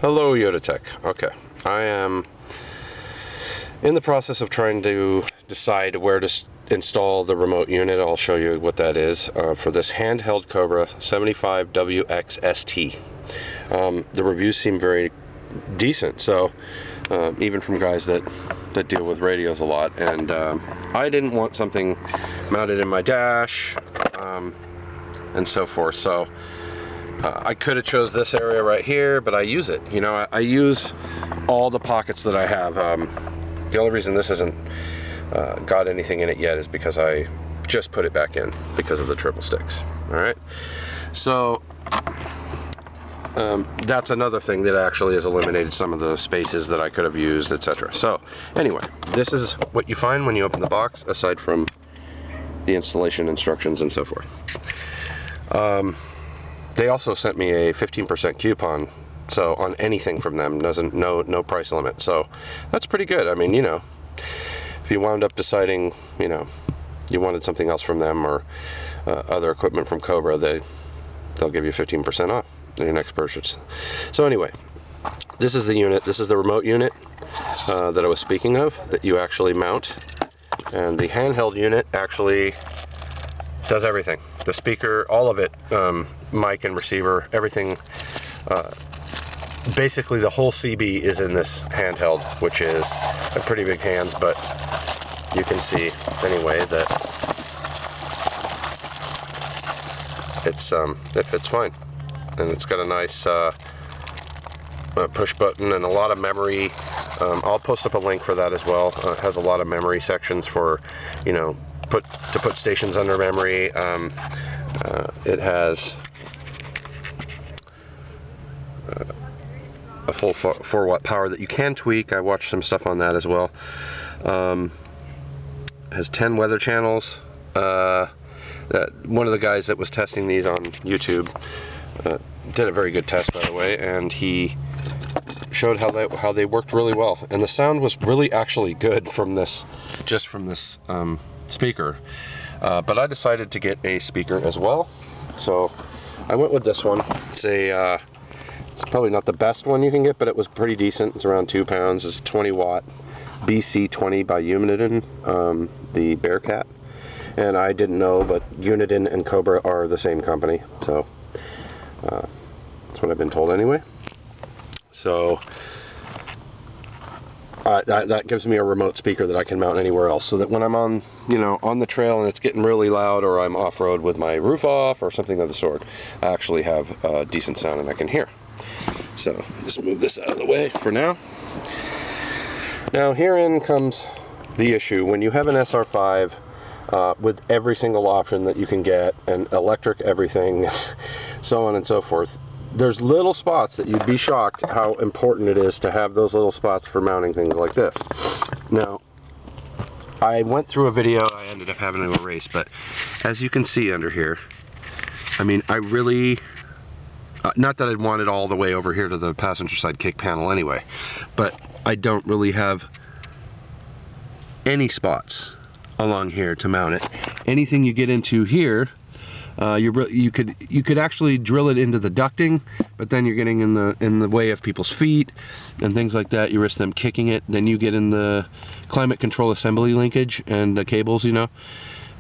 Hello Yoda Tech. Okay, I am in the process of trying to decide where to install the remote unit. I'll show you what that is for this handheld Cobra 75WX-ST. The reviews seem very decent, so even from guys that deal with radios a lot, and I didn't want something mounted in my dash and so forth, so I could have chose this area right here, but I use it. You know, I use all the pockets that I have. The only reason this hasn't got anything in it yet is because I just put it back in because of the triple sticks. All right, so that's another thing that actually has eliminated some of the spaces that I could have used, etc. So anyway, this is what you find when you open the box, aside from the installation instructions and so forth. They also sent me a 15% coupon, so on anything from them, no price limit. So that's pretty good. I mean, you know, if you wound up deciding, you know, you wanted something else from them or other equipment from Cobra, they'll give you 15% off your next purchase. So anyway, this is the unit. This is the remote unit that I was speaking of, that you actually mount. And the handheld unit actually does everything. The speaker, all of it, mic and receiver, everything. Basically the whole CB is in this handheld, which is a pretty big hands, but you can see anyway that it fits fine. And it's got a nice push button and a lot of memory. I'll post up a link for that as well. It has a lot of memory sections for, you know, to put stations under memory. It has a full 4-watt power that you can tweak. I watched some stuff on that as well. Has 10 weather channels. One of the guys that was testing these on YouTube did a very good test, by the way, and he showed how they worked really well, and the sound was really actually good from this, just from this speaker. But I decided to get a speaker as well, so I went with this one. It's probably not the best one you can get, but it was pretty decent. It's around 2 pounds. It's 20 watt BC20 by Uniden, the Bearcat. And I didn't know, but Uniden and Cobra are the same company, so that's what I've been told anyway. So that gives me a remote speaker that I can mount anywhere else, so that when I'm on, you know, on the trail and it's getting really loud, or I'm off-road with my roof off or something of the sort, I actually have decent sound and I can hear. So just move this out of the way for now. Now herein comes the issue. When you have an SR5 with every single option that you can get, and electric everything, so on and so forth, there's little spots that you'd be shocked how important it is to have those little spots for mounting things like this. Now, I went through a video I ended up having to erase, but as you can see under here, I mean, I really, not that I'd want it all the way over here to the passenger side kick panel anyway, but I don't really have any spots along here to mount it. Anything you get into here, you could actually drill it into the ducting, but then you're getting in the way of people's feet and things like that. You risk them kicking it. Then you get in the climate control assembly linkage and the cables, you know.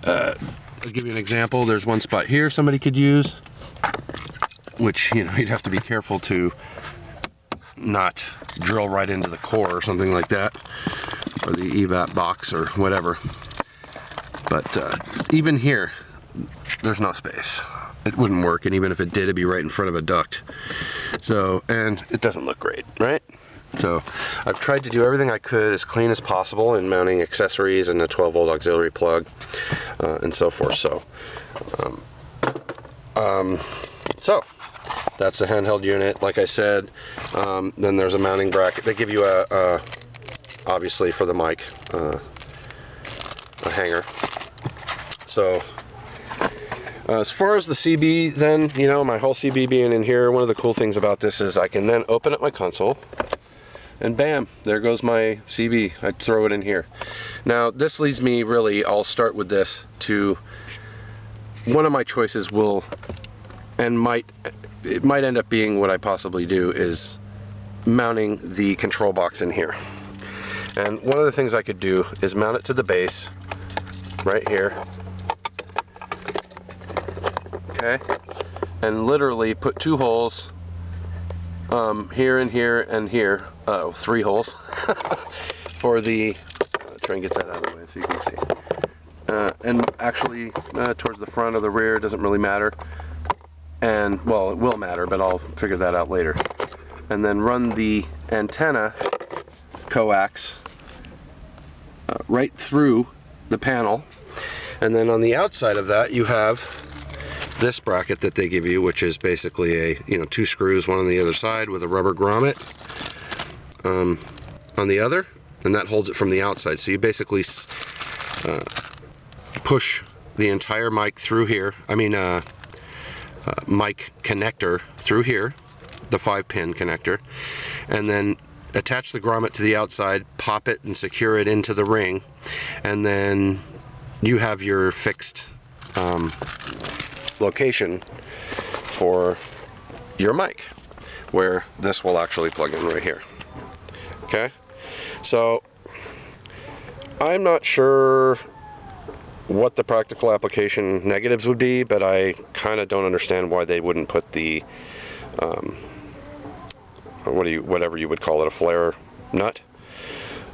I'll give you an example. There's one spot here somebody could use, which, you know, you'd have to be careful to not drill right into the core or something like that, or the evap box or whatever. But even here, there's no space. It wouldn't work, and even if it did, it'd be right in front of a duct. So, and it doesn't look great, right? So I've tried to do everything I could as clean as possible in mounting accessories and a 12-volt auxiliary plug and so forth. So, so that's the handheld unit. Like I said, then there's a mounting bracket. They give you a obviously for the mic, a hanger. So as far as the CB, then, you know, my whole CB being in here, one of the cool things about this is I can then open up my console and bam, there goes my CB. I throw it in here. Now this leads me, really, I'll start with this, to one of my choices will, and it might end up being what I possibly do, is mounting the control box in here. And one of the things I could do is mount it to the base right here, okay, and literally put 2 holes here and here and here, 3 holes for the, try and get that out of the way so you can see, and actually towards the front or the rear, it doesn't really matter, and well, it will matter, but I'll figure that out later. And then run the antenna coax right through the panel, and then on the outside of that you have this bracket that they give you, which is basically a 2 screws, one on the other side with a rubber grommet on the other, and that holds it from the outside. So you basically push the entire mic through here, mic connector through here, the 5-pin connector, and then attach the grommet to the outside, pop it and secure it into the ring, and then you have your fixed location for your mic, where this will actually plug in right here. Okay, so I'm not sure what the practical application negatives would be, but I kind of don't understand why they wouldn't put the whatever you would call it, a flare nut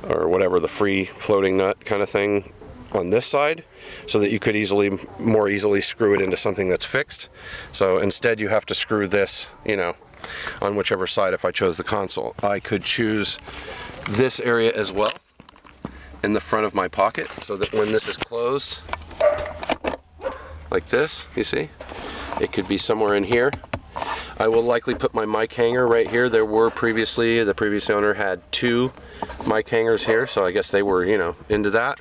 or whatever, the free floating nut kind of thing on this side, so that you could more easily screw it into something that's fixed. So instead you have to screw this, on whichever side. If I chose the console, I could choose this area as well in the front of my pocket, so that when this is closed like this, you see, it could be somewhere in here. I will likely put my mic hanger right here. There were previously, the previous owner had 2 mic hangers here, so I guess they were, into that.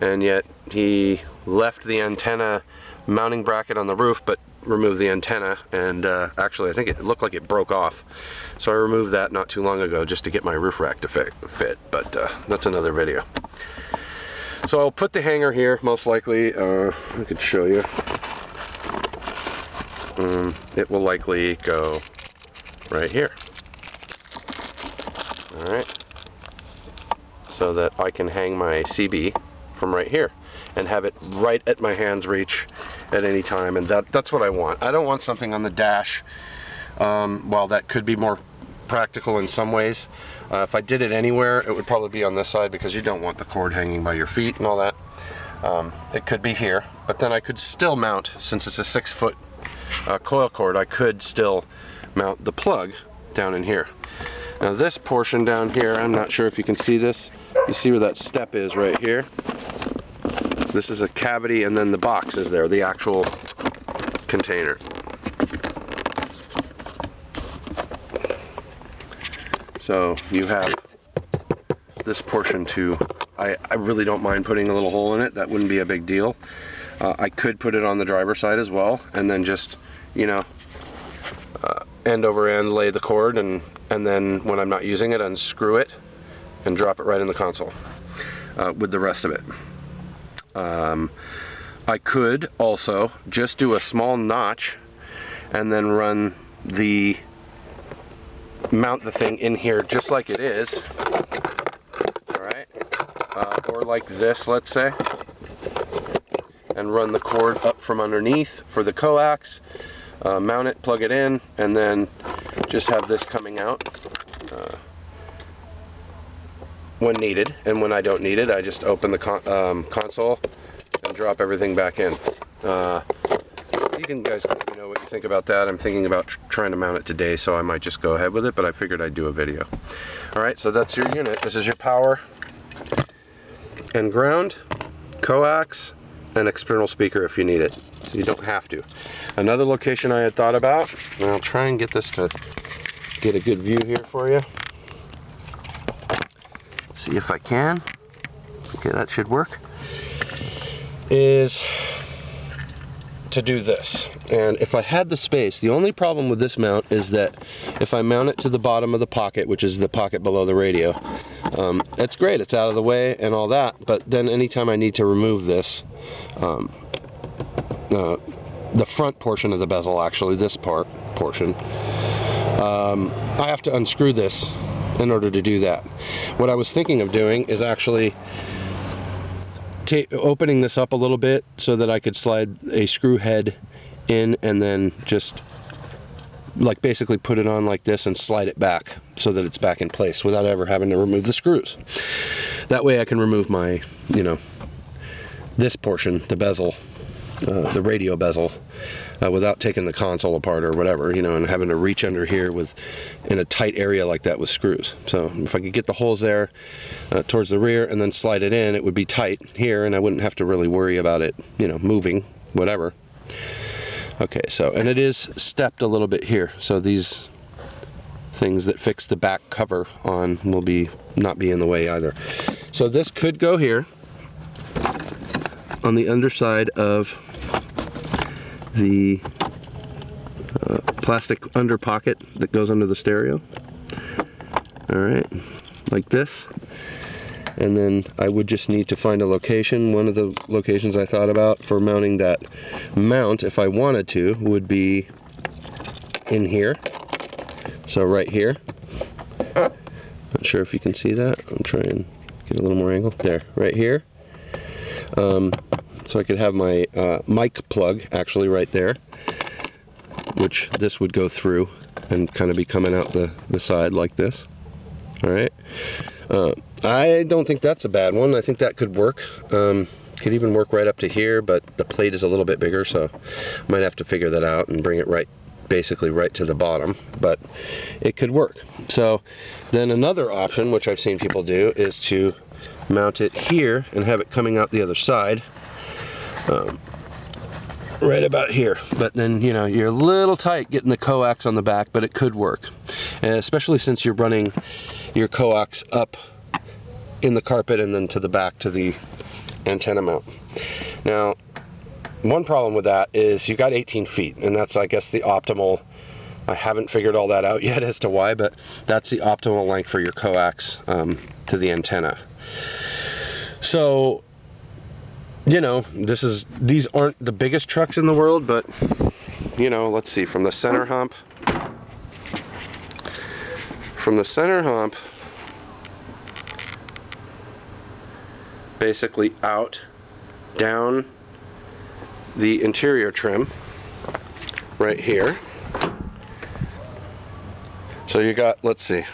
And yet he left the antenna mounting bracket on the roof, but removed the antenna, and actually I think it looked like it broke off. So I removed that not too long ago just to get my roof rack to fit, but that's another video. So I'll put the hanger here, most likely. I could show you. It will likely go right here. Alright. So that I can hang my CB from right here and have it right at my hand's reach at any time, and that's what I want. I don't want something on the dash. While that could be more practical in some ways, if I did it anywhere, it would probably be on this side, because you don't want the cord hanging by your feet and all that. It could be here, but then I could still mount, since it's a 6-foot coil cord, I could still mount the plug down in here. Now this portion down here, I'm not sure if you can see this. You see where that step is right here? This is a cavity, and then the box is there, the actual container. So you have this portion too. I really don't mind putting a little hole in it. That wouldn't be a big deal. I could put it on the driver's side as well, and then just, end over end lay the cord, and then when I'm not using it, unscrew it and drop it right in the console with the rest of it. I could also just do a small notch and then mount the thing in here just like it is. Alright, or like this, let's say, and run the cord up from underneath for the coax, mount it, plug it in, and then just have this coming out when needed, and when I don't need it, I just open the console and drop everything back in. You guys let me know what you think about that. I'm thinking about trying to mount it today, so I might just go ahead with it, but I figured I'd do a video. Alright, so that's your unit. This is your power and ground, coax, and external speaker if you need it. So you don't have to. Another location I had thought about, and I'll try and get this to get a good view here for you. See if I can. Okay, that should work. Is to do this. And if I had the space, the only problem with this mount is that if I mount it to the bottom of the pocket, which is the pocket below the radio, it's great, it's out of the way and all that, but then anytime I need to remove this, the front portion of the bezel, actually this portion, I have to unscrew this in order to do that. What I was thinking of doing is actually opening this up a little bit so that I could slide a screw head in and then just like basically put it on like this and slide it back so that it's back in place without ever having to remove the screws. That way I can remove my, you know, this portion, the bezel, the radio bezel, without taking the console apart or whatever, you know, and having to reach under here in a tight area like that with screws. So if I could get the holes there towards the rear and then slide it in, it would be tight here and I wouldn't have to really worry about it, you know, moving, whatever. Okay, so, and it is stepped a little bit here, so these things that fix the back cover on will not be in the way either. So this could go here on the underside of the plastic under pocket that goes under the stereo. All right, like this. And then I would just need to find a location. One of the locations I thought about for mounting that mount, if I wanted to, would be in here. So right here. Not sure if you can see that. I'll try and get a little more angle. There, right here. So I could have my mic plug actually right there, which this would go through and kind of be coming out the side like this. All right. I don't think that's a bad one. I think that could work. Could even work right up to here, but the plate is a little bit bigger, so I might have to figure that out and bring it right, basically right to the bottom, but it could work. So then another option, which I've seen people do, is to mount it here and have it coming out the other side. Right about here, but then, you know, you're a little tight getting the coax on the back, but it could work, and especially since you're running your coax up in the carpet and then to the back to the antenna mount. Now, one problem with that is you got 18 feet, and that's, I guess, the optimal. I haven't figured all that out yet as to why, but that's the optimal length for your coax to the antenna. So, you know, these aren't the biggest trucks in the world, but, you know, let's see, from the center hump, basically out, down the interior trim, right here. So you got, let's see,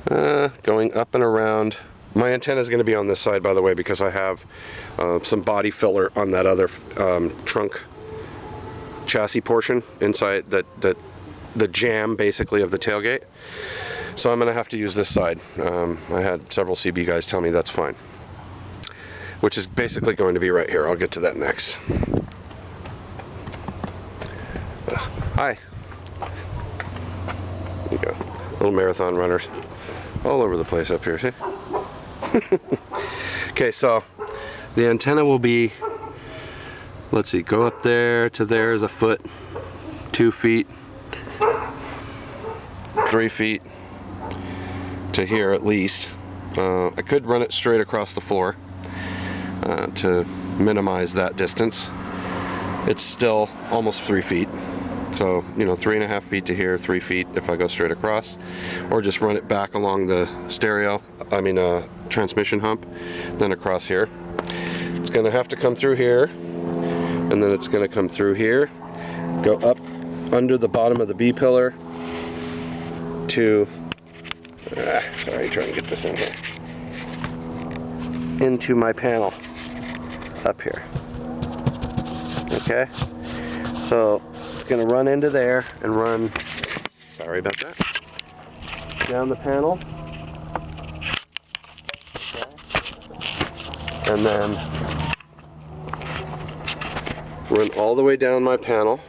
going up and around. My antenna is going to be on this side, by the way, because I have some body filler on that other trunk chassis portion inside the jam, basically, of the tailgate. So I'm going to have to use this side. I had several CB guys tell me that's fine, which is basically going to be right here. I'll get to that next. Hi. There you go. Little marathon runners all over the place up here, see? Okay, so the antenna will be, let's see, go up there to there is a foot, 2 feet, 3 feet to here at least. I could run it straight across the floor to minimize that distance. It's still almost 3 feet. So, you know, 3.5 feet to here, 3 feet if I go straight across, or just run it back along the transmission hump, then across here. It's going to have to come through here, and then it's going to come through here, go up under the bottom of the B pillar to, sorry, trying to get this in here, into my panel up here. Okay, so it's going to run into there and run, sorry about that, down the panel. Okay. And then run all the way down my panel,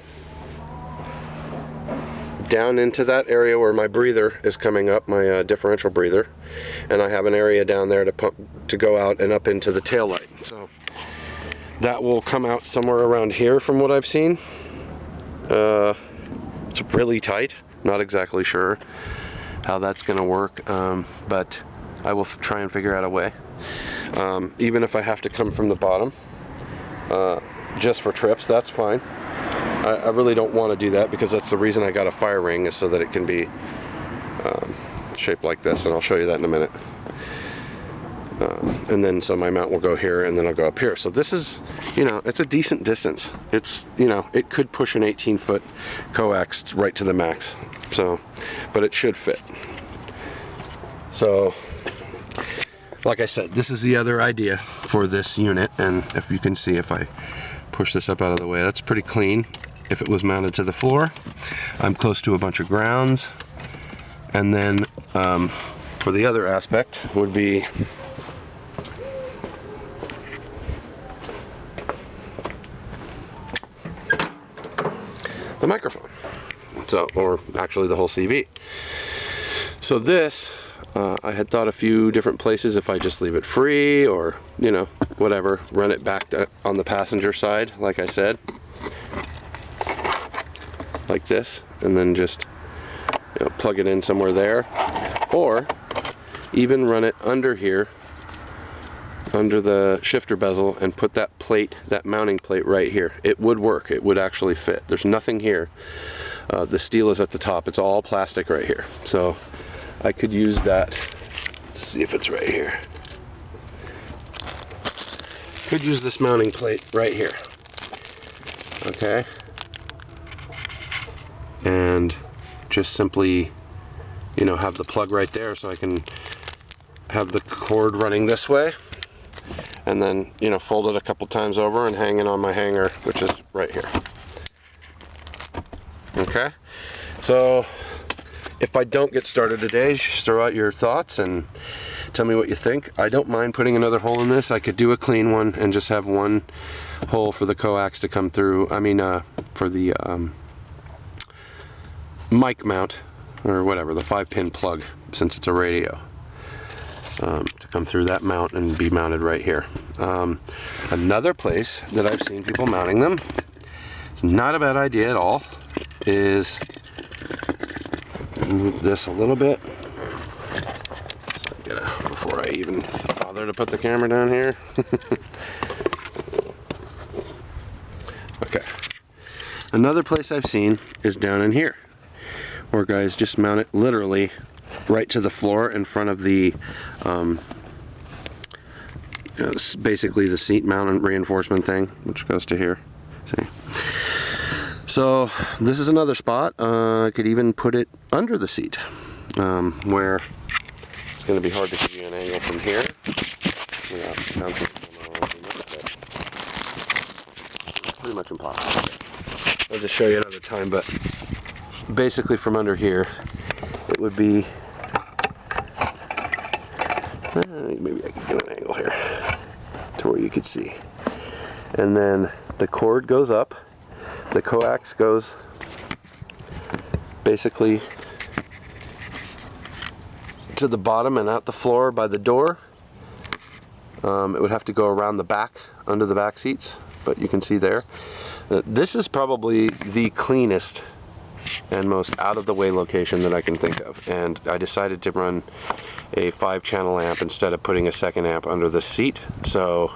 down into that area where my breather is coming up, my differential breather, and I have an area down there to pump, to go out and up into the tail light. So that will come out somewhere around here from what I've seen. It's really tight, not exactly sure how that's going to work, but I will try and figure out a way. Even if I have to come from the bottom, just for trips, that's fine. I really don't want to do that, because that's the reason I got a fire ring, is so that it can be shaped like this, and I'll show you that in a minute. And then so my mount will go here, and then I'll go up here. So this is, you know, it's a decent distance. It's, you know, it could push an 18-foot coax right to the max. So, but it should fit. So, like I said, this is the other idea for this unit. And if you can see, if I push this up out of the way, that's pretty clean. If it was mounted to the floor, I'm close to a bunch of grounds. And then for the other aspect would be the microphone. So, or actually the whole CB. So this, I had thought a few different places if I just leave it free, or, you know, whatever, run it back on the passenger side, like I said, like this, and then just, you know, plug it in somewhere there, or even run it under here, under the shifter bezel, and put that plate, that mounting plate right here. It would work. It would actually fit. There's nothing here. The steel is at the top. It's all plastic right here. So I could use that. Let's see if it's right here. Could use this mounting plate right here. Okay. And just simply, you know, have the plug right there, so I can have the cord running this way, and then, you know, fold it a couple times over and hang it on my hanger, which is right here. Okay, so if I don't get started today, just throw out your thoughts and tell me what you think. I don't mind putting another hole in this. I could do a clean one and just have one hole for the coax to come through. I mean, for the mic mount, or whatever, the 5-pin plug, since it's a radio, to come through that mount and be mounted right here. Another place that I've seen people mounting them, it's not a bad idea at all, is move this a little bit. So before I even bother to put the camera down here. Okay. Another place I've seen is down in here, where guys just mount it literally right to the floor in front of the, you know, basically the seat mount and reinforcement thing, which goes to here. See? So this is another spot. I could even put it under the seat, where it's going to be hard to give you an angle from here. Pretty much impossible. I'll just show you another time, but basically from under here, it would be, maybe I can get an angle here to where you could see. And then the cord goes up, the coax goes basically to the bottom and out the floor by the door. It would have to go around the back, under the back seats, but you can see there. This is probably the cleanest and most out of the way location that I can think of, and I decided to run a 5-channel amp instead of putting a second amp under the seat, so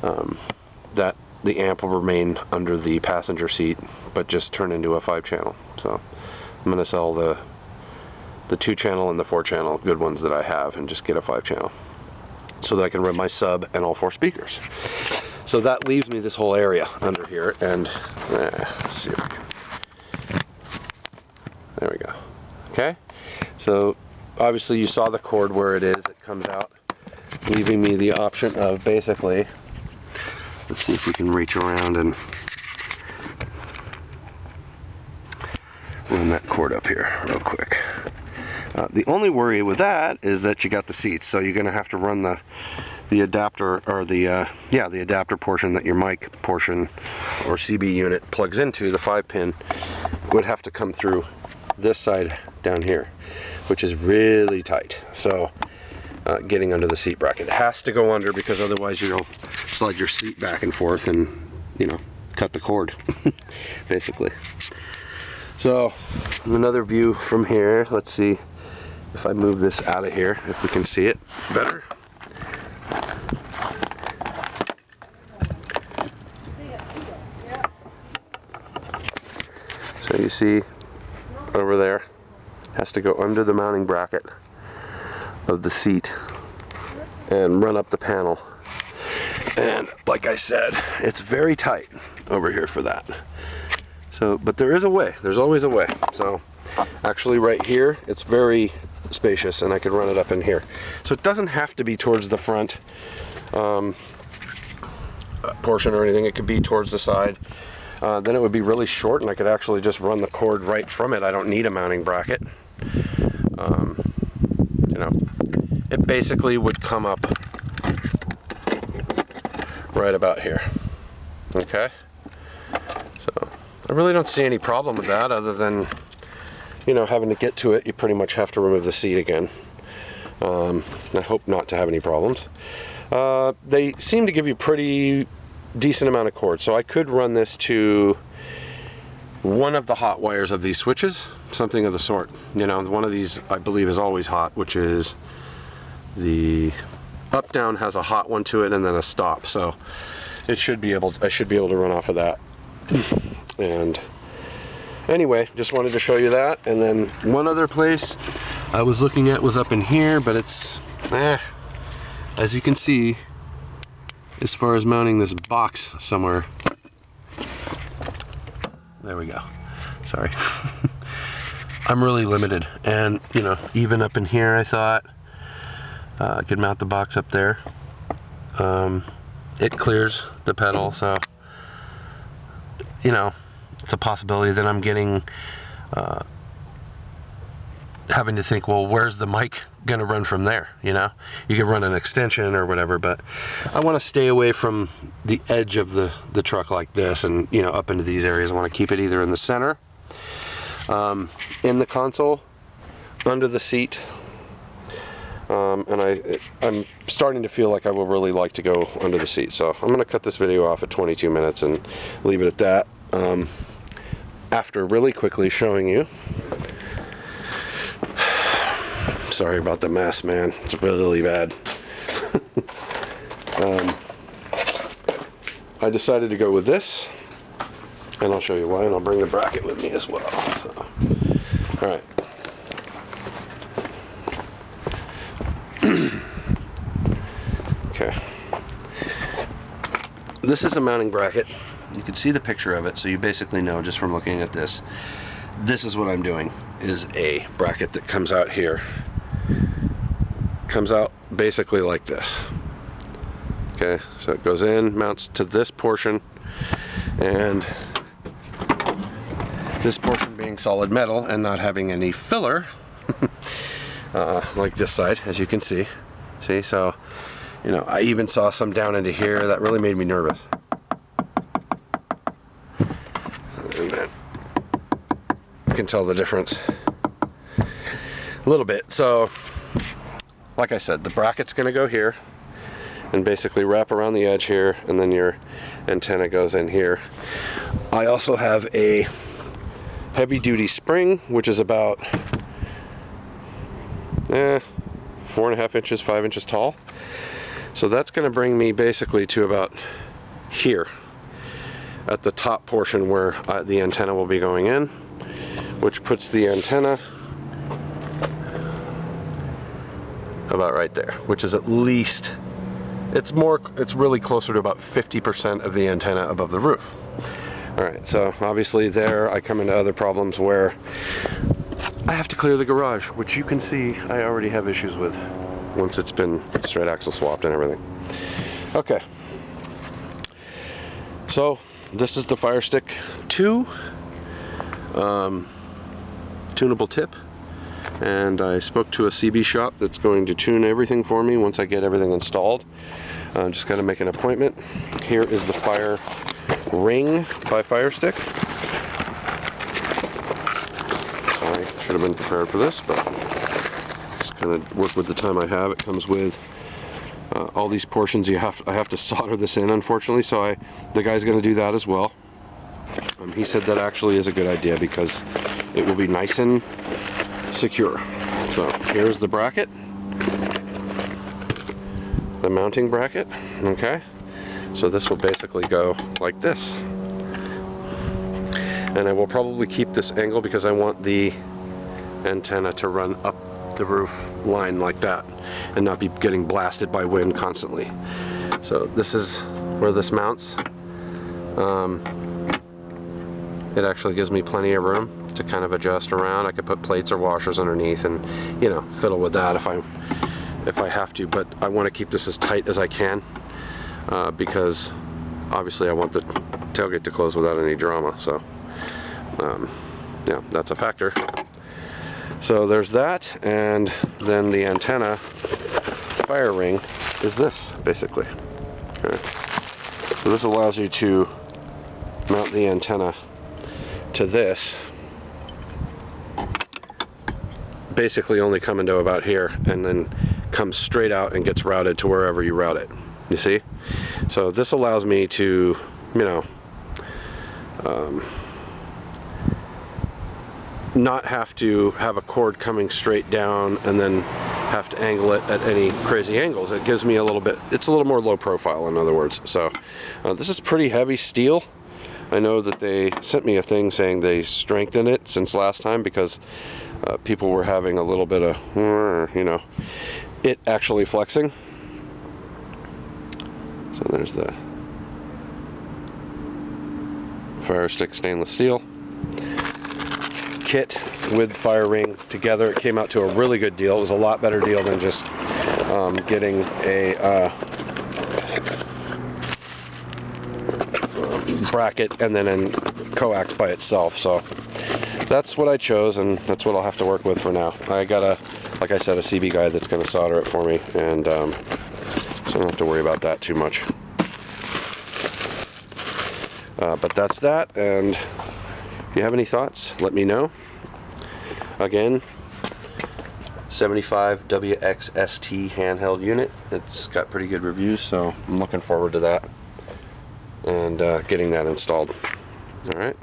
that the amp will remain under the passenger seat but just turn into a 5-channel. So I'm going to sell the 2-channel and the 4-channel good ones that I have and just get a 5-channel so that I can run my sub and all 4 speakers. So that leaves me this whole area under here, and let's see if we can. There we go. Okay, so obviously you saw the cord where it is. It comes out, leaving me the option of basically, let's see if we can reach around and run that cord up here real quick. The only worry with that is that you got the seats, so you're going to have to run the adapter, or the adapter portion that your mic portion or CB unit plugs into, the 5-pin, would have to come through this side down here, which is really tight. So getting under the seat bracket, it has to go under, because otherwise you'll slide your seat back and forth and, you know, cut the cord basically. So another view from here, let's see if I move this out of here, if we can see it better. So you see over there, has to go under the mounting bracket of the seat and run up the panel. And like I said, it's very tight over here for that. So, but there is a way. There's always a way. So actually right here, it's very spacious and I could run it up in here. So it doesn't have to be towards the front portion or anything. It could be towards the side. Then it would be really short and I could actually just run the cord right from it. I don't need a mounting bracket. You know, it basically would come up right about here. Okay, so I really don't see any problem with that, other than, you know, having to get to it, you pretty much have to remove the seat again. I hope not to have any problems. They seem to give you pretty decent amount of cord, so I could run this to one of the hot wires of these switches, something of the sort. You know, one of these I believe is always hot, which is the up down has a hot one to it and then a stop, so it should be able, I should be able to run off of that. And anyway, just wanted to show you that. And then one other place I was looking at was up in here, but it's as you can see, as far as mounting this box somewhere, there we go, sorry. I'm really limited, and you know, even up in here I thought I could mount the box up there. It clears the pedal, so you know, it's a possibility that I'm getting having to think, well, where's the mic gonna run from there? You know, you can run an extension or whatever, but I want to stay away from the edge of the truck like this, and you know, up into these areas. I want to keep it either in the center, in the console, under the seat, and I'm starting to feel like I will really like to go under the seat. So I'm going to cut this video off at 22 minutes and leave it at that, after really quickly showing you. Sorry about the mess, man. It's really bad. I decided to go with this, and I'll show you why, and I'll bring the bracket with me as well. So, all right. Okay. This is a mounting bracket. You can see the picture of it, so you basically know just from looking at this. This is what I'm doing, is a bracket that comes out here. Comes out basically like this. Okay, so it goes in, mounts to this portion, and this portion being solid metal and not having any filler, like this side, as you can see. See, so, you know, I even saw some down into here. That really made me nervous. And then you can tell the difference a little bit. So, like I said, the bracket's going to go here and basically wrap around the edge here, and then your antenna goes in here. I also have a heavy-duty spring, which is about 4.5 inches, 5 inches tall. So that's going to bring me basically to about here at the top portion where the antenna will be going in, which puts the antenna about right there, which is at least, it's really closer to about 50% of the antenna above the roof. All right, so obviously there I come into other problems where I have to clear the garage, which you can see I already have issues with once it's been straight axle swapped and everything. Okay, so this is the Fire Stick 2 tunable tip. And I spoke to a CB shop that's going to tune everything for me once I get everything installed. Just got to make an appointment. Here is the Fire Ring by Fire Stick. Sorry, should have been prepared for this, but just kind of work with the time I have. It comes with all these portions. I have to solder this in, unfortunately, so the guy's going to do that as well. He said that actually is a good idea because it will be nice and secure. So here's the bracket, the mounting bracket. Okay, so this will basically go like this. And I will probably keep this angle because I want the antenna to run up the roof line like that and not be getting blasted by wind constantly. So this is where this mounts. It actually gives me plenty of room to kind of adjust around. I could put plates or washers underneath and, you know, fiddle with that if I have to, but I want to keep this as tight as I can because obviously I want the tailgate to close without any drama. So yeah, that's a factor. So there's that, and then the antenna fire ring is this, basically. Okay. So this allows you to mount the antenna to this, basically only coming to about here, and then comes straight out and gets routed to wherever you route it. You see? So this allows me to, you know, not have to have a cord coming straight down and then have to angle it at any crazy angles. It gives me a little bit, it's a little more low profile, in other words. So this is pretty heavy steel. I know that they sent me a thing saying they strengthened it since last time because people were having a little bit of, you know, it actually flexing. So there's the fire stick stainless steel kit with fire ring together. It came out to a really good deal. It was a lot better deal than just getting a bracket and then in coax by itself. So that's what I chose, and that's what I'll have to work with for now. I got a, like I said, a CB guy that's going to solder it for me, and so I don't have to worry about that too much. But that's that, and if you have any thoughts, let me know. Again, 75WX ST handheld unit. It's got pretty good reviews, so I'm looking forward to that and getting that installed. All right.